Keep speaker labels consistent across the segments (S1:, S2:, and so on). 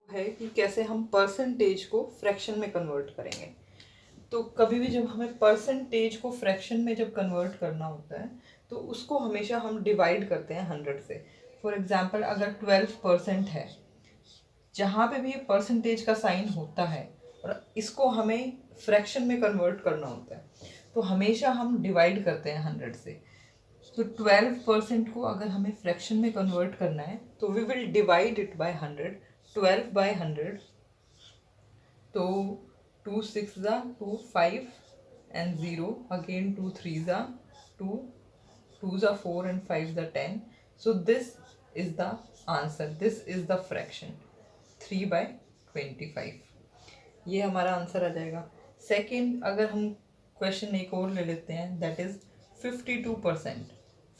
S1: है कि कैसे हम परसेंटेज को फ्रैक्शन में कन्वर्ट करेंगे। तो कभी भी जब हमें परसेंटेज को फ्रैक्शन में जब कन्वर्ट करना होता है तो उसको हमेशा हम डिवाइड करते हैं 100 से। फॉर एग्जांपल अगर 12% है, जहाँ पे भी ये परसेंटेज का साइन होता है और इसको हमें फ्रैक्शन में कन्वर्ट करना होता है तो हमेशा हम डिवाइड करते हैं 100 से। तो 12% को अगर हमें फ्रैक्शन में कन्वर्ट करना है तो we will divide it by 100। 12 by 100, तो 2 6 ज़ा 2 5 and 0, again 2 3 ज़ा 2, 2 ज़ा 4 and 5 ज़ा 10. So this is the answer, this is the fraction 3/25। ये हमारा आंसर आ जाएगा। सेकेंड, अगर हम क्वेश्चन एक और ले लेते हैं, दैट इज 52%।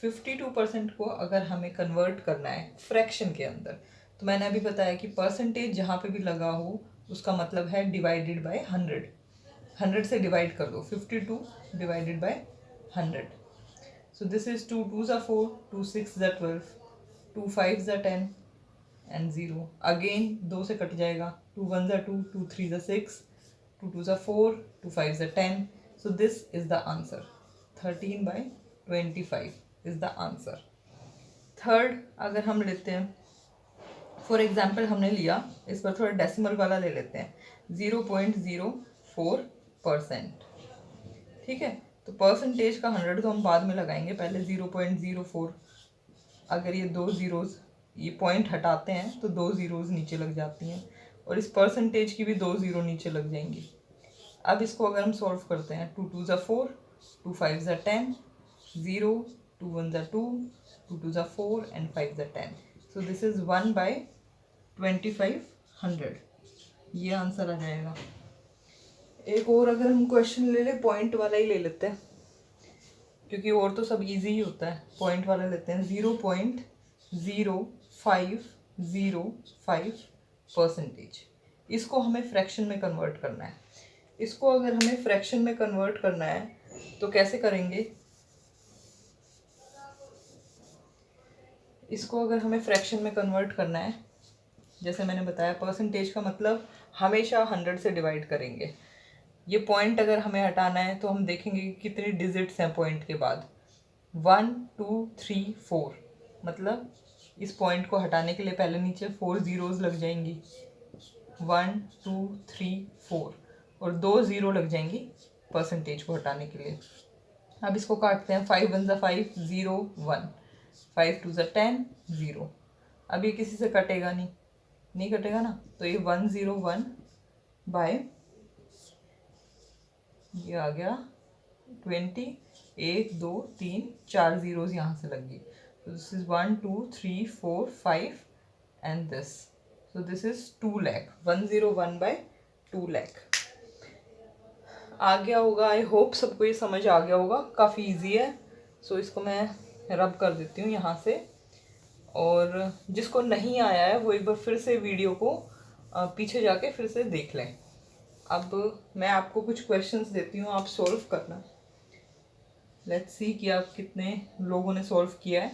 S1: 52% को अगर हमें कन्वर्ट करना है फ्रैक्शन के अंदर, तो मैंने अभी बताया कि परसेंटेज जहाँ पे भी लगा हो उसका मतलब है डिवाइडेड बाय 100। 100 से डिवाइड कर दो, 52 divided by 100। So this is 2 2 ज़ा 4, 2 6 ज़ा 12, 2 5 ज़ा 10 एंड 0। अगेन 2 से कट जाएगा, 2 1 ज़ा 2, 2 3 ज़ा 6, 2 2 ज़ा 4, 2 5 ज़ा 10। So this is the answer, 13/25 is the answer. Third, अगर हम लेते हैं, फॉर एग्जाम्पल हमने लिया, इस पर थोड़ा डेसिमल वाला ले लेते हैं, 0.04%। ठीक है, तो परसेंटेज का 100 तो हम बाद में लगाएंगे, पहले 0.04। अगर ये दो ज़ीरोज़, ये पॉइंट हटाते हैं तो 2 ज़ीरोज़ नीचे लग जाती हैं और इस परसेंटेज की भी 2 ज़ीरो नीचे लग जाएंगी। अब इसको अगर हम सॉल्व करते हैं, 2 2 ज़ा 4, 2 5 ज़ा 10, 0, 2 1 ज़ा 2, 2 2 ज़ा 4 एंड 5 ज़ा 10। So this is 1/2500। ये आंसर आ जाएगा। एक और अगर हम क्वेश्चन ले ले, पॉइंट वाला ही ले लेते हैं क्योंकि और तो सब इजी ही होता है। पॉइंट वाला लेते हैं, 0.0505%। इसको हमें फ्रैक्शन में कन्वर्ट करना है। इसको अगर हमें फ्रैक्शन में कन्वर्ट करना है तो कैसे करेंगे? इसको अगर हमें फ्रैक्शन में कन्वर्ट करना है, जैसे मैंने बताया, परसेंटेज का मतलब हमेशा 100 से डिवाइड करेंगे। ये पॉइंट अगर हमें हटाना है तो हम देखेंगे कि कितने डिजिट्स हैं पॉइंट के बाद, 1 2 3 4। मतलब इस पॉइंट को हटाने के लिए पहले नीचे 4 ज़ीरोज़ लग जाएंगी, 1 2 3 4, और 2 ज़ीरो लग जाएंगी परसेंटेज को हटाने के लिए। अब इसको काटते हैं, 5 1 ज़ा 5, 0 1, 5 2 ज़ा 10, 0। अब ये किसी से कटेगा नहीं, नहीं कटेगा ना, तो ये 101 बाय, ये आ गया 20, 1 2 3 4 ज़ीरोज़ यहाँ से लग गई। So this is 1 2 3 4 5 and this. So this is 2 lakh, 101/2 lakh। आ गया होगा, आई होप सबको ये समझ आ गया होगा, काफ़ी इजी है। सो इसको मैं रब कर देती हूँ यहाँ से, और जिसको नहीं आया है वो एक बार फिर से वीडियो को पीछे जाके फिर से देख लें। अब मैं आपको कुछ क्वेश्चंस देती हूँ, आप सॉल्व करना। लेट्स सी कि आप कितने लोगों ने सॉल्व किया है।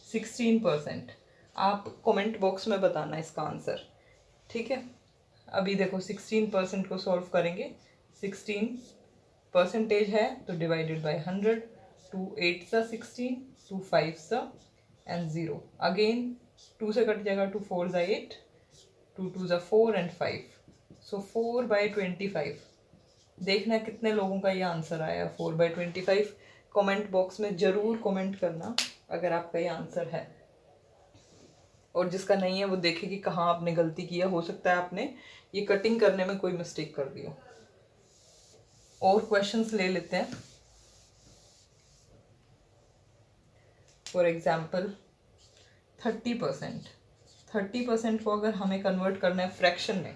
S1: 16%। आप कमेंट बॉक्स में बताना इसका आंसर, ठीक है? अभी देखो, 16% को सॉल्व करेंगे। 16 परसेंटेज है तो डिवाइडेड बाय 100, 2 8 सा 16, 2 5 सा एंड 0। अगेन 2 से कट जाएगा, 2 4 ज़ा 8, 2 2 ज़ा 4 एंड 5। सो 4/25। देखना कितने लोगों का ये आंसर आया 4/25। कमेंट बॉक्स में ज़रूर कमेंट करना अगर आपका ये आंसर है, और जिसका नहीं है वो देखे कि कहाँ आपने गलती की है। हो सकता है आपने ये कटिंग करने में कोई मिस्टेक कर दी हो। और क्वेश्चंस ले लेते हैं। For example 30%। 30% को अगर हमें कन्वर्ट करना है फ्रैक्शन में,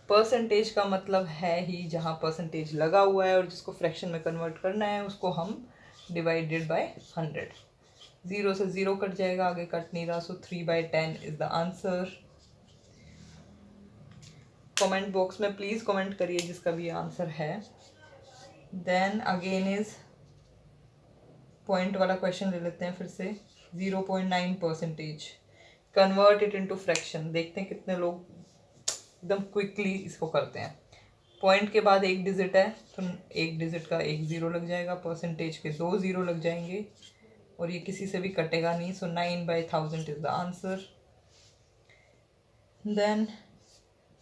S1: परसेंटेज का मतलब है ही जहाँ परसेंटेज लगा हुआ है, और जिसको फ्रैक्शन में कन्वर्ट करना है उसको हम डिवाइडेड बाय 100। 0 से 0 कट जाएगा, आगे कट नहीं रहा, सो 3/10 is the answer. Comment box में प्लीज़ कमेंट करिए जिसका भी आंसर है। देन अगेन इज पॉइंट वाला क्वेश्चन ले लेते हैं फिर से। 0.9%, कन्वर्ट इट इनटू फ्रैक्शन। देखते हैं कितने लोग एकदम क्विकली इसको करते हैं। पॉइंट के बाद एक डिजिट है तो एक डिजिट का एक ज़ीरो लग जाएगा, परसेंटेज के 2 ज़ीरो लग जाएंगे और ये किसी से भी कटेगा नहीं। So 9/1000 is the answer. Then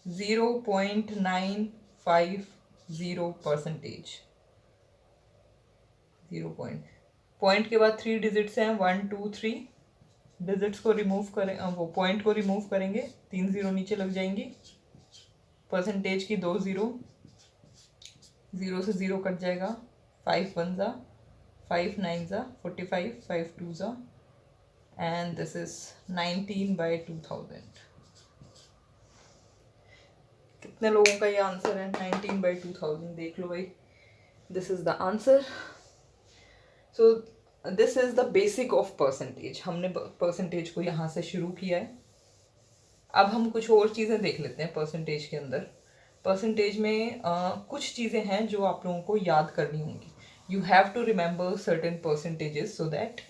S1: 0.950 point के बाद 3 डिजिट्स हैं 1 2 3। डिजिट्स को रिमूव करें, वो पॉइंट को रिमूव करेंगे, 3 ज़ीरो नीचे लग जाएंगी। परसेंटेज की 2 ज़ीरो, ज़ीरो से ज़ीरो कट जाएगा। 5 1 ज़ा 5 9 ज़ा 45, 5 2 ज़ा एंड दिस इज 19/2000। कितने लोगों का ये आंसर है? 19/2000। देख लो भाई, this is the answer. So this is the basic of percentage. हमने परसेंटेज को यहाँ से शुरू किया है। अब हम कुछ और चीज़ें देख लेते हैं परसेंटेज के अंदर। परसेंटेज में कुछ चीज़ें हैं जो आप लोगों को याद करनी होंगी। You have to remember certain percentages so that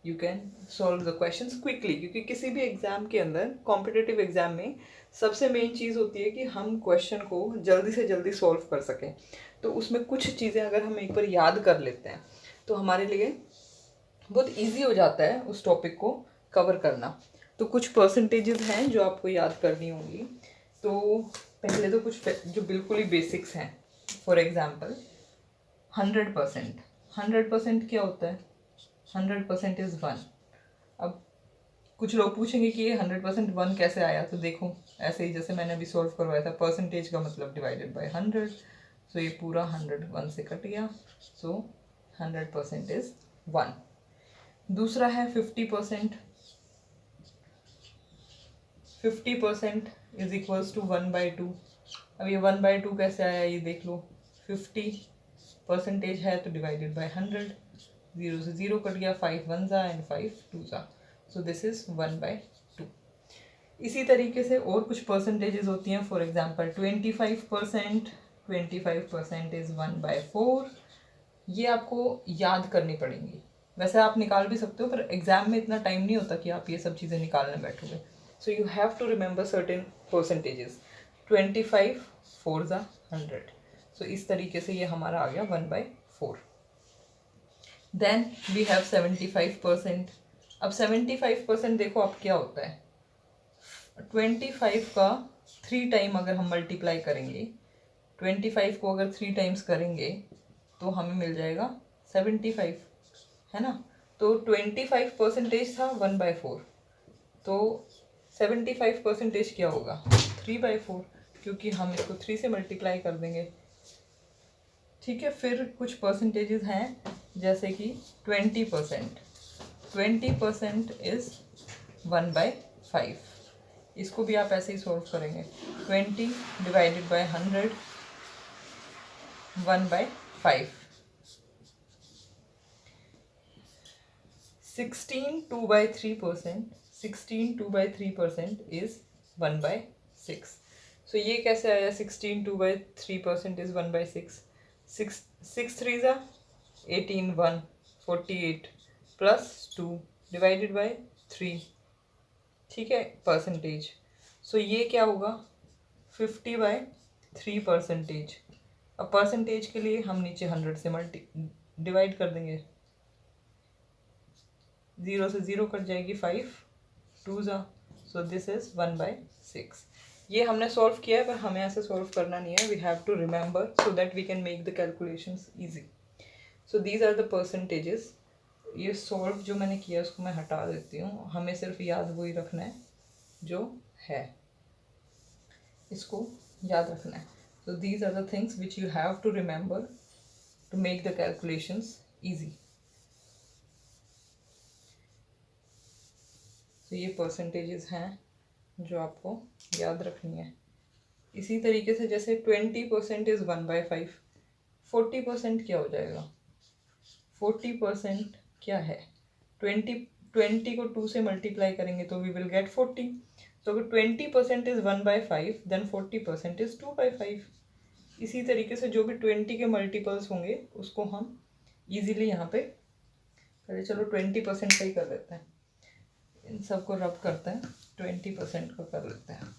S1: you can solve the questions quickly. क्योंकि किसी भी एग्जाम के अंदर, कॉम्पिटिटिव एग्जाम में सबसे मेन चीज़ होती है कि हम क्वेश्चन को जल्दी से जल्दी सॉल्व कर सकें। तो उसमें कुछ चीज़ें अगर हम एक बार याद कर लेते हैं तो हमारे लिए बहुत ईजी हो जाता है उस टॉपिक को कवर करना। तो कुछ परसेंटेजेस हैं जो आपको याद करनी होंगी। तो पहले तो कुछ जो बिल्कुल ही बेसिक्स हैं। For example 100%। 100% क्या होता है? 100% इज़ 1। अब कुछ लोग पूछेंगे कि ये 100% 1 कैसे आया? तो देखो, ऐसे ही जैसे मैंने अभी सॉल्व करवाया था, परसेंटेज का मतलब डिवाइडेड बाय 100। सो ये पूरा 100 1 से कट गया। सो 100% इज़ 1। दूसरा है 50%। 50% इज इक्वल्स टू 1/2। अब ये 1/2 कैसे आया ये देख लो। 50% है तो डिवाइडेड बाय 100। ज़ीरो से ज़ीरो कट गया, 5 1 ज़ा एंड 5 2 ज़ा। So this is 1/2। इसी तरीके से और कुछ परसेंटेजेस होती हैं। For example 25%। 25% इज़ 1/4। ये आपको याद करनी पड़ेंगी। वैसे आप निकाल भी सकते हो पर एग्जाम में इतना टाइम नहीं होता कि आप ये सब चीज़ें निकालने बैठोगे। So you have to remember certain percentages. 25 4 ज़ा 100। सो इस तरीके से ये हमारा आ गया 1/4। Then we have 75%। अब 75% देखो अब क्या होता है। 25 का 3 टाइम अगर हम मल्टीप्लाई करेंगे, 25 को अगर 3 टाइम्स करेंगे तो हमें मिल जाएगा 75, है ना। तो 25% था 1/4, तो 75% क्या होगा? 3/4, क्योंकि हम इसको 3 से मल्टीप्लाई कर देंगे। ठीक है, फिर कुछ परसेंटेजेस हैं जैसे कि 20%। 20% इज़ 1/5। इसको भी आप ऐसे ही सॉल्व करेंगे। 20 डिवाइडेड बाय 100 1/5। 16 2/3%। 16 2/3% इज़ 1/6। सो ये कैसे आया? 16 2/3% इज़ 1/6। 6 3 ज़ा 18 1 48 प्लस 2 डिवाइडेड बाय 3। ठीक है, परसेंटेज। सो ये क्या होगा? 50/3%। अब परसेंटेज के लिए हम नीचे 100 से डिवाइड कर देंगे। ज़ीरो से ज़ीरो कट जाएगी, 5 2 ज़ा। So this is 1/6। ये हमने सॉल्व किया है पर हमें ऐसे सॉल्व करना नहीं है। We have to remember so that we can make the calculations easy. So these are the percentages. ये सॉल्व जो मैंने किया उसको मैं हटा देती हूँ। हमें सिर्फ याद वही रखना है जो है, इसको याद रखना है। So these are the things which you have to remember to make the calculations easy. तो ये परसेंटेजेस हैं जो आपको याद रखनी है। इसी तरीके से जैसे 20% इज़ 1/5। 40% क्या हो जाएगा? 40% क्या है? 20 को 2 से मल्टीप्लाई करेंगे तो वी विल गेट 40। तो अगर 20% इज़ 1/5 देन 40% इज़ 2/5। इसी तरीके से जो भी 20 के मल्टीपल्स होंगे उसको हम इजीली यहाँ पे पहले, चलो 20% का ही कर लेते हैं। इन सबको रब करते हैं, 20% को कर लेते हैं।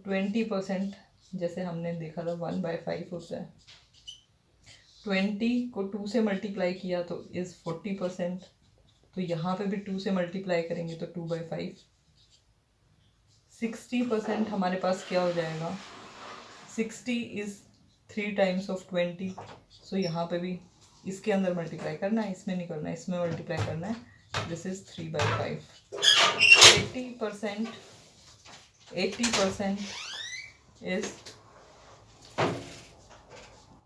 S1: 20% जैसे हमने देखा था 1/5 होता है, 20 को 2 से मल्टीप्लाई किया तो इज़ 40%, तो यहाँ पे भी 2 से मल्टीप्लाई करेंगे तो 2/5। 60% हमारे पास क्या हो जाएगा, 60 इज़ 3 टाइम्स ऑफ 20, सो यहाँ पे भी इसके अंदर मल्टीप्लाई करना है, इसमें नहीं करना है, इसमें मल्टीप्लाई करना है, दिस इज़ 3/5। 80% इज़